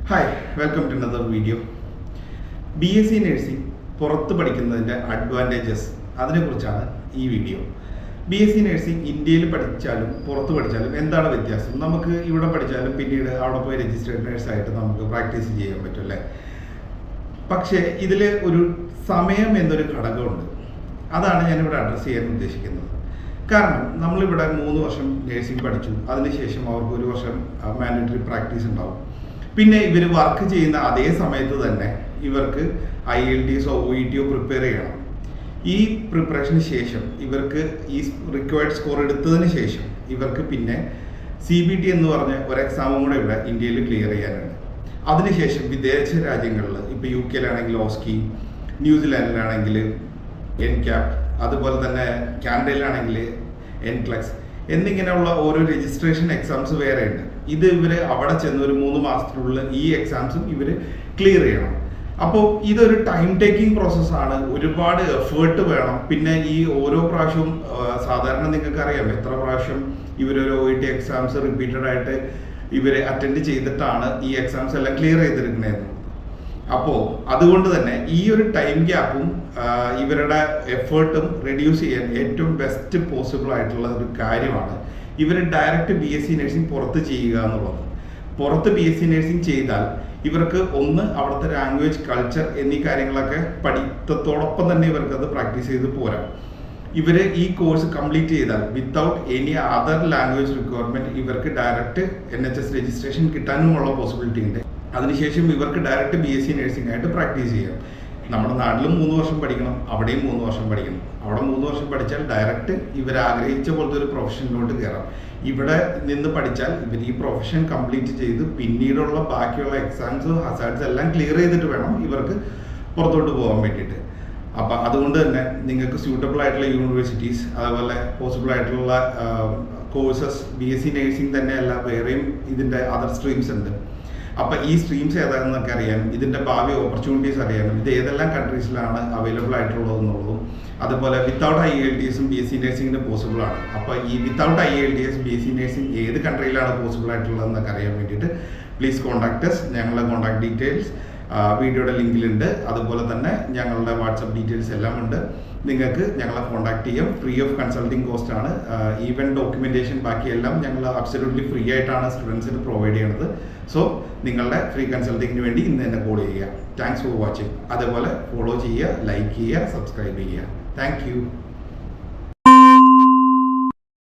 Hi, welcome to another video. BSc nursing പുറത്ത് പഠിക്കുന്നതിൻ്റെ advantages അതിനെക്കുറിച്ചാണ് ഈ വീഡിയോ. BSc നഴ്സിംഗ് ഇന്ത്യയിൽ പഠിച്ചാലും പുറത്ത് പഠിച്ചാലും എന്താണ് വ്യത്യാസം? നമുക്ക് ഇവിടെ പഠിച്ചാലും പിന്നീട് അവിടെ പോയി രജിസ്റ്റേർഡ് നഴ്സായിട്ട് നമുക്ക് പ്രാക്ടീസ് ചെയ്യാൻ പറ്റും അല്ലേ? പക്ഷേ ഇതിൽ ഒരു സമയം എന്നൊരു ഘടകമുണ്ട്. അതാണ് ഞാനിവിടെ അഡ്രസ്സ് ചെയ്യാൻ ഉദ്ദേശിക്കുന്നത്. കാരണം നമ്മളിവിടെ 3 വർഷം നഴ്സിംഗ് പഠിച്ചു, അതിനുശേഷം അവർക്ക് 1 വർഷം മാൻഡേറ്ററി പ്രാക്ടീസ് ഉണ്ടാവും. പിന്നെ ഇവർ വർക്ക് ചെയ്യുന്ന അതേ സമയത്ത് തന്നെ ഇവർക്ക് IELTS OET പ്രിപ്പയർ ചെയ്യണം. ഈ പ്രിപ്പറേഷന് ശേഷം ഇവർക്ക് ഈ റിക്വയർഡ് സ്കോർ എടുത്തതിന് ശേഷം ഇവർക്ക് പിന്നെ CBT എന്ന് പറഞ്ഞ ഒരു എക്സാമും കൂടെ ഇവിടെ ഇന്ത്യയിൽ ക്ലിയർ ചെയ്യാനുണ്ട്. അതിനുശേഷം വിദേശ രാജ്യങ്ങളിൽ ഇപ്പോൾ UK ഓസ്കി, ന്യൂസിലാൻഡിലാണെങ്കിൽ NCAP, അതുപോലെ തന്നെ കാനഡയിലാണെങ്കിൽ NCLEX എന്നിങ്ങനെയുള്ള ഓരോ രജിസ്ട്രേഷൻ എക്സാംസ് വേറെ ഉണ്ട്. ഇത് ഇവർ അവിടെ ചെന്ന് ഒരു 3 മാസത്തിനുള്ളിൽ ഈ എക്സാംസും ഇവർ ക്ലിയർ ചെയ്യണം. അപ്പോൾ ഇതൊരു ടൈം ടേക്കിംഗ് പ്രോസസ്സാണ്, ഒരുപാട് എഫേർട്ട് വേണം. പിന്നെ ഈ ഓരോ പ്രാവശ്യവും സാധാരണ നിങ്ങൾക്ക് അറിയാം എത്ര പ്രാവശ്യം ഇവരൊരു OET എക്സാംസ് റിപ്പീറ്റഡ് ആയിട്ട് ഇവർ അറ്റൻഡ് ചെയ്തിട്ടാണ് ഈ എക്സാംസ് എല്ലാം ക്ലിയർ ചെയ്തെടുക്കുന്നത്. അപ്പോൾ അതുകൊണ്ട് തന്നെ ഈ ഒരു ടൈം ഗ്യാപ്പും ഇവരുടെ എഫേർട്ടും റെഡ്യൂസ് ചെയ്യാൻ ഏറ്റവും ബെസ്റ്റ് പോസിബിൾ ആയിട്ടുള്ള ഒരു കാര്യമാണ് ഇവർ ഡയറക്റ്റ് BSc നഴ്സിംഗ് പുറത്ത് ചെയ്യുക എന്നുള്ളത്. പുറത്ത് BSc നഴ്സിംഗ് ചെയ്താൽ ഇവർക്ക് ഒന്ന് അവിടുത്തെ ലാംഗ്വേജ്, കൾച്ചർ എന്നീ കാര്യങ്ങളൊക്കെ പഠിത്തത്തോടൊപ്പം തന്നെ ഇവർക്കത് പ്രാക്ടീസ് ചെയ്ത് പോരാം. ഇവർ ഈ കോഴ്സ് കംപ്ലീറ്റ് ചെയ്താൽ without any other language requirement ഇവർക്ക് ഡയറക്റ്റ് NHS രജിസ്ട്രേഷൻ കിട്ടാനുമുള്ള പോസിബിലിറ്റി ഉണ്ട്. അതിനുശേഷം ഇവർക്ക് ഡയറക്റ്റ് BSc നഴ്സിംഗ് ആയിട്ട് പ്രാക്ടീസ് ചെയ്യാം. നമ്മുടെ നാട്ടിലും 3 വർഷം പഠിക്കണം, അവിടെയും 3 വർഷം പഠിക്കണം. അവിടെ 3 വർഷം പഠിച്ചാൽ ഡയറക്റ്റ് ഇവർ ആഗ്രഹിച്ച പോലത്തെ ഒരു പ്രൊഫഷനിലോട്ട് കയറാം. ഇവിടെ നിന്ന് പഠിച്ചാൽ ഇവർ ഈ പ്രൊഫഷൻ കംപ്ലീറ്റ് ചെയ്ത് പിന്നീടുള്ള ബാക്കിയുള്ള എക്സാംസ്, ഹസാർഡ്സ് എല്ലാം ക്ലിയർ ചെയ്തിട്ട് വേണം ഇവർക്ക് പുറത്തോട്ട് പോകാൻ വേണ്ടിയിട്ട്. അപ്പം അതുകൊണ്ട് തന്നെ നിങ്ങൾക്ക് സ്യൂട്ടബിൾ ആയിട്ടുള്ള യൂണിവേഴ്സിറ്റീസ്, അതുപോലെ പോസിബിൾ ആയിട്ടുള്ള കോഴ്സസ് BSc നഴ്സിംഗ് തന്നെയല്ല വേറെയും ഇതിൻ്റെ അതർ സ്ട്രീംസ് ഉണ്ട്. അപ്പം ഈ സ്ട്രീംസ് ഏതാണെന്നൊക്കെ അറിയാനും ഇതിൻ്റെ ഭാവി ഓപ്പർച്യൂണിറ്റീസ് അറിയാനും ഇത് ഏതെല്ലാം കൺട്രീസിലാണ് അവൈലബിൾ ആയിട്ടുള്ളതെന്നുള്ളതും, അതുപോലെ വിത്തൗട്ട് IELTS BSc നഴ്സിംഗിന് പോസിബിൾ ആണ്. അപ്പോൾ ഈ വിത്തൗട്ട് IELTS BSc നഴ്സിംഗ് ഏത് കൺട്രിയിലാണ് പോസിബിൾ ആയിട്ടുള്ളതെന്നൊക്കെ അറിയാൻ വേണ്ടിയിട്ട് പ്ലീസ് കോൺടാക്ട് us. ഞങ്ങളുടെ കോൺടാക്ട് ഡീറ്റെയിൽസ് വീഡിയോയുടെ ലിങ്കിലുണ്ട്. അതുപോലെ തന്നെ ഞങ്ങളുടെ വാട്സപ്പ് ഡീറ്റെയിൽസ് എല്ലാം ഉണ്ട്. നിങ്ങൾക്ക് ഞങ്ങളെ കോൺടാക്ട് ചെയ്യാം. ഫ്രീ ഓഫ് കൺസൾട്ടിങ് കോസ്റ്റ് ആണ്. ഈവൻ ഡോക്യുമെന്റേഷൻ ബാക്കിയെല്ലാം ഞങ്ങൾ അബ്സല്യൂട്ട്ലി ഫ്രീ ആയിട്ടാണ് സ്റ്റുഡൻസിന് പ്രൊവൈഡ് ചെയ്യുന്നത്. സോ നിങ്ങളുടെ ഫ്രീ കൺസൾട്ടിങ്ങിന് വേണ്ടി ഇന്ന് തന്നെ കോൾ ചെയ്യുക. Thanks for watching. അതേപോലെ ഫോളോ ചെയ്യുക, ലൈക്ക് ചെയ്യുക, സബ്സ്ക്രൈബ് ചെയ്യുക. Thank you.